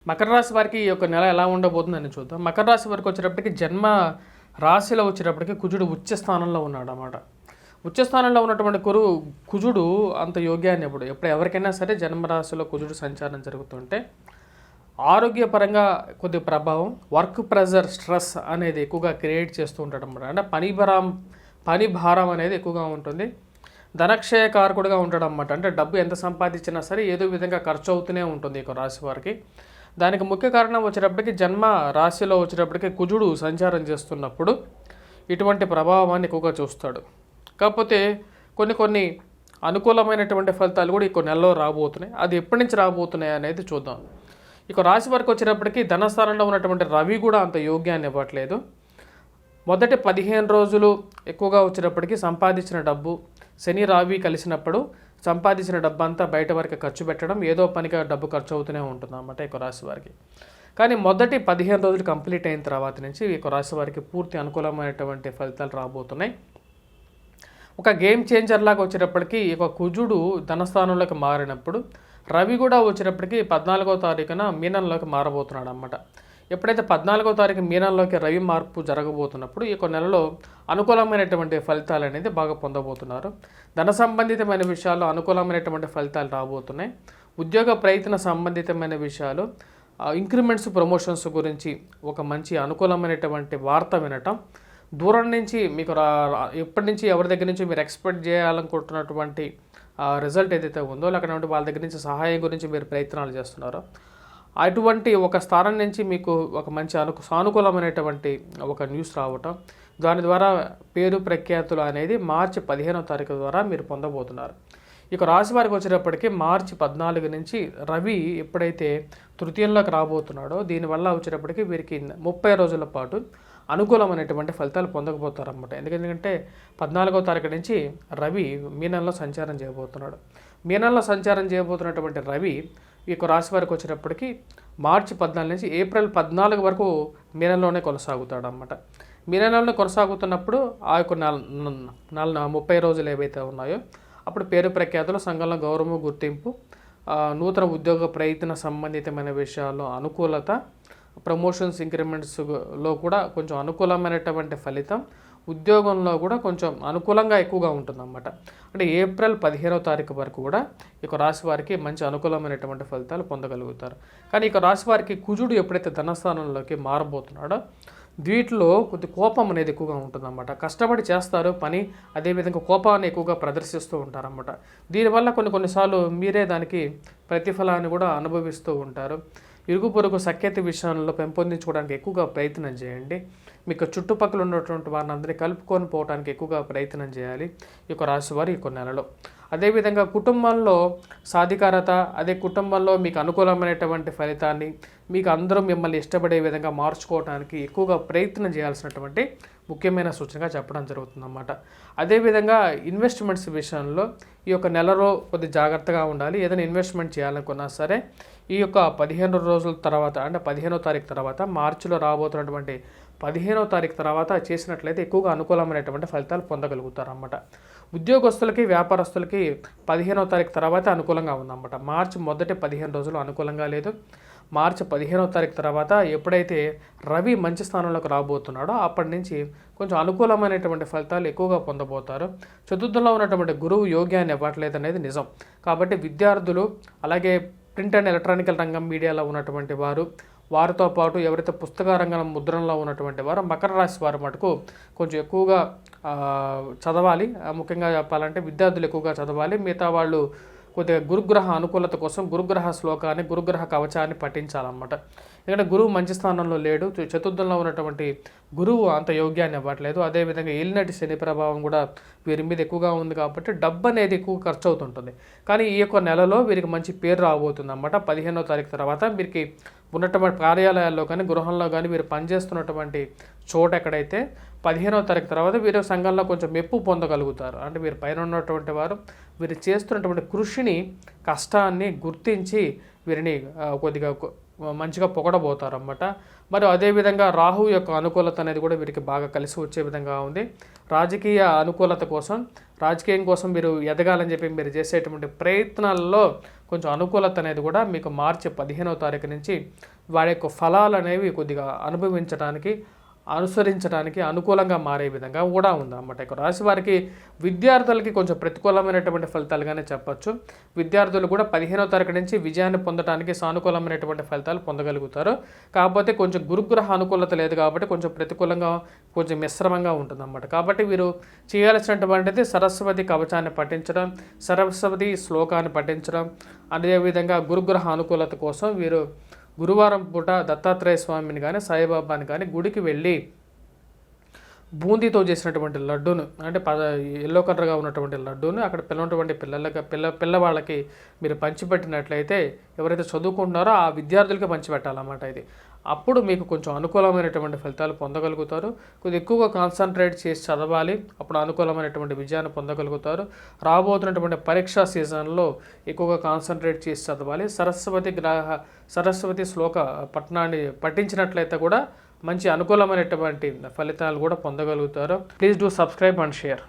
మకర రాశి వారికి ఈ యొక్క నెల ఎలా ఉండబోతుందని చూద్దాం. మకర రాశి వారికి వచ్చేటప్పటికి జన్మ రాశిలో వచ్చేటప్పటికి కుజుడు ఉచ్చ స్థానంలో ఉన్నాడు అన్నమాట. ఉచ్చ స్థానంలో ఉన్నటువంటి కుజుడు అంత యోగ్యాన్ని ఎప్పుడు ఎవరికైనా సరే జన్మరాశిలో కుజుడు సంచారం జరుగుతుంటే ఆరోగ్యపరంగా కొద్ది ప్రభావం, వర్క్ ప్రెజర్, స్ట్రెస్ అనేది ఎక్కువగా క్రియేట్ చేస్తూ ఉంటాడు అన్నమాట. అంటే పని భారం అనేది ఎక్కువగా ఉంటుంది. ధనక్షయకారకుడుగా ఉంటాడు అన్నమాట. అంటే డబ్బు ఎంత సంపాదించినా సరే ఏదో విధంగా ఖర్చు అవుతూనే ఉంటుంది ఈ రాశి వారికి. దానికి ముఖ్య కారణం వచ్చేటప్పటికి జన్మ రాశిలో వచ్చేటప్పటికి కుజుడు సంచారం చేస్తున్నప్పుడు ఇటువంటి ప్రభావాన్ని ఎక్కువగా చూస్తాడు. కాకపోతే కొన్ని అనుకూలమైనటువంటి ఫలితాలు కూడా ఈ నెలలో రాబోతున్నాయి. అది ఎప్పటి నుంచి రాబోతున్నాయి అనేది చూద్దాం. ఇక రాశి వారికి వచ్చేటప్పటికి ధనస్థానంలో ఉన్నటువంటి రవి కూడా అంత యోగ్యాన్ని ఇవ్వట్లేదు. మొదటి 15 రోజులు ఎక్కువగా వచ్చేటప్పటికి సంపాదించిన డబ్బు శని రావి కలిసినప్పుడు సంపాదించిన డబ్బు అంతా బయట వరకు ఖర్చు పెట్టడం, ఏదో పనిగా డబ్బు ఖర్చు అవుతూనే ఉంటుంది అన్నమాట ఈ రాశి వారికి. కానీ మొదటి 15 రోజులు కంప్లీట్ అయిన తర్వాత నుంచి ఈ రాశి వారికి పూర్తి అనుకూలమైనటువంటి ఫలితాలు రాబోతున్నాయి. ఒక గేమ్ చేంజర్ లాగా వచ్చేటప్పటికి ఈ కుజుడు ధనస్థానంలోకి మారినప్పుడు రవి కూడా వచ్చేటప్పటికి 14వ తారీఖున మీనంలోకి మారబోతున్నాడు అన్నమాట. ఎప్పుడైతే 14వ తారీఖు మీనంలోకి రవి మార్పు జరగబోతున్నప్పుడు ఈ నెలలో అనుకూలమైనటువంటి ఫలితాలు అనేది బాగా పొందబోతున్నారు. ధన సంబంధితమైన విషయాల్లో అనుకూలమైనటువంటి ఫలితాలు రాబోతున్నాయి. ఉద్యోగ ప్రయత్న సంబంధితమైన విషయాలు, ఇంక్రిమెంట్స్, ప్రమోషన్స్ గురించి ఒక మంచి అనుకూలమైనటువంటి వార్త వినటం, దూరం నుంచి మీకు ఎప్పటి నుంచి ఎవరి దగ్గర నుంచి మీరు ఎక్స్పెక్ట్ చేయాలనుకుంటున్నటువంటి రిజల్ట్ ఏదైతే ఉందో లేకపోతే వాళ్ళ దగ్గర నుంచి సహాయం గురించి మీరు ప్రయత్నాలు చేస్తున్నారో అటువంటి ఒక స్థానం నుంచి మీకు ఒక మంచి సానుకూలమైనటువంటి ఒక న్యూస్ రావటం, దాని ద్వారా పేరు ప్రఖ్యాతులు అనేది మార్చి 15వ తారీఖు ద్వారా మీరు పొందబోతున్నారు. ఇక రాశి వారికి వచ్చేటప్పటికి మార్చి 14 నుంచి రవి ఎప్పుడైతే తృతీయంలోకి రాబోతున్నాడో దీనివల్ల వచ్చేటప్పటికి వీరికి 30 రోజుల పాటు అనుకూలమైనటువంటి ఫలితాలు పొందకపోతారన్నమాట. ఎందుకంటే 14వ తారీఖు నుంచి రవి మీనంలో సంచారం చేయబోతున్నాడు. మీనంలో సంచారం చేయబోతున్నటువంటి రవి ఈ రాశి వారికి వచ్చేటప్పటికి మార్చి 14 నుంచి ఏప్రిల్ 14 వరకు మీనంలోనే కొనసాగుతాడు అన్నమాట. మీనంలోనే కొనసాగుతున్నప్పుడు ఆ యొక్క 30 రోజులు ఏవైతే ఉన్నాయో అప్పుడు పేరు ప్రఖ్యాతులు, సంఘంలో గౌరవము, గుర్తింపు, నూతన ఉద్యోగ ప్రయత్న సంబంధితమైన విషయాల్లో అనుకూలత, ప్రమోషన్స్, ఇంక్రిమెంట్స్లో కూడా కొంచెం అనుకూలమైనటువంటి ఫలితం, ఉద్యోగంలో కూడా కొంచెం అనుకూలంగా ఎక్కువగా ఉంటుందన్నమాట. అంటే ఏప్రిల్ 15వ తారీఖు వరకు కూడా ఇక రాశి వారికి మంచి అనుకూలమైనటువంటి ఫలితాలు పొందగలుగుతారు. కానీ ఇక రాశి వారికి కుజుడు ఎప్పుడైతే ధనస్థానంలోకి మారబోతున్నాడో వీటిలో కొద్ది కోపం అనేది ఎక్కువగా ఉంటుందన్నమాట. కష్టపడి చేస్తారు పని, అదేవిధంగా కోపాన్ని ఎక్కువగా ప్రదర్శిస్తూ ఉంటారన్నమాట. దీనివల్ల కొన్నిసార్లు మీరే దానికి ప్రతిఫలాన్ని కూడా అనుభవిస్తూ ఉంటారు. ఇరుగు పొరుగు సఖ్యత విషయంలో పెంపొందించుకోవడానికి ఎక్కువగా ప్రయత్నం చేయండి. మీకు చుట్టుపక్కల ఉన్నటువంటి వారిని అందరినీ కలుపుకొని పోవడానికి ఎక్కువగా ప్రయత్నం చేయాలి ఈ రాశి వారు ఈ నెలలో. అదేవిధంగా కుటుంబంలో సాధికారత, అదే కుటుంబంలో మీకు అనుకూలమైనటువంటి ఫలితాన్ని మీకు అందరూ మిమ్మల్ని ఇష్టపడే విధంగా మార్చుకోవడానికి ఎక్కువగా ప్రయత్నం చేయాల్సినటువంటి ముఖ్యమైన సూచనగా చెప్పడం జరుగుతుందన్నమాట. అదేవిధంగా ఇన్వెస్ట్మెంట్స్ విషయంలో ఈ నెలలో కొద్ది జాగ్రత్తగా ఉండాలి. ఏదైనా ఇన్వెస్ట్మెంట్ చేయాలనుకున్నా సరే ఈ 15 రోజుల తర్వాత, అంటే 15వ తారీఖు తర్వాత, మార్చిలో రాబోతున్నటువంటి 15వ తారీఖు తర్వాత చేసినట్లయితే ఎక్కువగా అనుకూలమైనటువంటి ఫలితాలు పొందగలుగుతారు అన్నమాట. ఉద్యోగస్తులకి, వ్యాపారస్తులకి 15వ తారీఖు తర్వాత అనుకూలంగా ఉందన్నమాట. మార్చి మొదటి 15 రోజులు అనుకూలంగా లేదు. మార్చి 15వ తారీఖు తర్వాత ఎప్పుడైతే రవి మంచి స్థానంలోకి రాబోతున్నాడో అప్పటి నుంచి కొంచెం అనుకూలమైనటువంటి ఫలితాలు ఎక్కువగా పొందబోతారు. చతుర్థంలో ఉన్నటువంటి గురువు యోగ్యాన్ని ఇవ్వట్లేదు అనేది నిజం. కాబట్టి విద్యార్థులు, అలాగే ప్రింట్ అండ్ ఎలక్ట్రానికల్ రంగం, మీడియాలో ఉన్నటువంటి వారితో పాటు ఎవరైతే పుస్తక రంగం ముద్రణలో ఉన్నటువంటి వారు మకర రాశి వారు మటుకు కొంచెం ఎక్కువగా చదవాలి. ముఖ్యంగా చెప్పాలంటే విద్యార్థులు ఎక్కువగా చదవాలి. మిగతా వాళ్ళు కొద్దిగా గురుగ్రహ అనుకూలత కోసం గురుగ్రహ శ్లోకాన్ని, గురుగ్రహ కవచాన్ని పఠించాలన్నమాట. ఎందుకంటే గురువు మంచి స్థానంలో లేడు. చతుర్థంలో ఉన్నటువంటి గురువు అంత యోగ్యాన్ని ఇవ్వట్లేదు. అదేవిధంగా ఏలినటి శని ప్రభావం కూడా వీరి మీద ఎక్కువగా ఉంది కాబట్టి డబ్బు అనేది ఎక్కువ ఖర్చు అవుతుంటుంది. కానీ ఈ నెలలో వీరికి మంచి పేరు రాబోతుంది అన్నమాట. 15వ తారీఖు తర్వాత వీరికి ఉన్నటువంటి కార్యాలయాల్లో కానీ, గృహంలో కానీ, వీరు పనిచేస్తున్నటువంటి చోట ఎక్కడైతే 15వ తారీఖు తర్వాత వీరు సంఘంలో కొంచెం మెప్పు పొందగలుగుతారు. అంటే వీరు పైన ఉన్నటువంటి వారు వీరు చేస్తున్నటువంటి కృషిని, కష్టాన్ని గుర్తించి వీరిని కొద్దిగా మంచిగా పొగడబోతారు అన్నమాట. మరి అదేవిధంగా రాహు యొక్క అనుకూలత అనేది కూడా వీరికి బాగా కలిసి వచ్చే విధంగా ఉంది. రాజకీయ అనుకూలత కోసం, రాజకీయం కోసం మీరు ఎదగాలని చెప్పి మీరు చేసేటువంటి ప్రయత్నాల్లో కొంచెం అనుకూలత అనేది కూడా మీకు మార్చి 15వ తారీఖు నుంచి వారి యొక్క ఫలాలు అనేవి కొద్దిగా అనుభవించడానికి, అనుసరించడానికి అనుకూలంగా మారే విధంగా కూడా ఉందన్నమాట. ఇక రాశి వారికి విద్యార్థులకి కొంచెం ప్రతికూలమైనటువంటి ఫలితాలుగానే చెప్పచ్చు. విద్యార్థులు కూడా 15వ తారీఖు నుంచి విజయాన్ని పొందడానికి సానుకూలమైనటువంటి ఫలితాలు పొందగలుగుతారు. కాకపోతే కొంచెం గురుగ్రహ అనుకూలత లేదు కాబట్టి కొంచెం ప్రతికూలంగా, కొంచెం మిశ్రమంగా ఉంటుందన్నమాట. కాబట్టి వీరు చేయాల్సినటువంటిది సరస్వతి కవచాన్ని పఠించడం, సరస్వతి శ్లోకాన్ని పఠించడం, అదేవిధంగా గురుగ్రహ అనుకూలత కోసం వీరు గురువారం పూట దత్తాత్రేయ స్వామిని కానీ, సాయిబాబాని కానీ గుడికి వెళ్ళి బూందీతో చేసినటువంటి లడ్డూను, అంటే ఎల్లో కలర్గా ఉన్నటువంటి లడ్డూను అక్కడ పిల్లటువంటి పిల్లవాళ్ళకి మీరు పంచిపెట్టినట్లయితే, ఎవరైతే చదువుకుంటున్నారో ఆ విద్యార్థులకి పంచిపెట్టాలన్నమాట. ఇది అప్పుడు మీకు కొంచెం అనుకూలమైనటువంటి ఫలితాలు పొందగలుగుతారు. కొద్దిగా ఎక్కువగా కాన్సన్ట్రేట్ చేసి చదవాలి, అప్పుడు అనుకూలమైనటువంటి విజయాన్ని పొందగలుగుతారు. రాబోతున్నటువంటి పరీక్షా సీజన్లో ఎక్కువగా కాన్సన్ట్రేట్ చేసి చదవాలి. సరస్వతి శ్లోక పఠనాన్ని పఠించినట్లయితే కూడా మంచి అనుకూలమైనటువంటి ఫలితాలు కూడా పొందగలుగుతారు. Please do subscribe and share.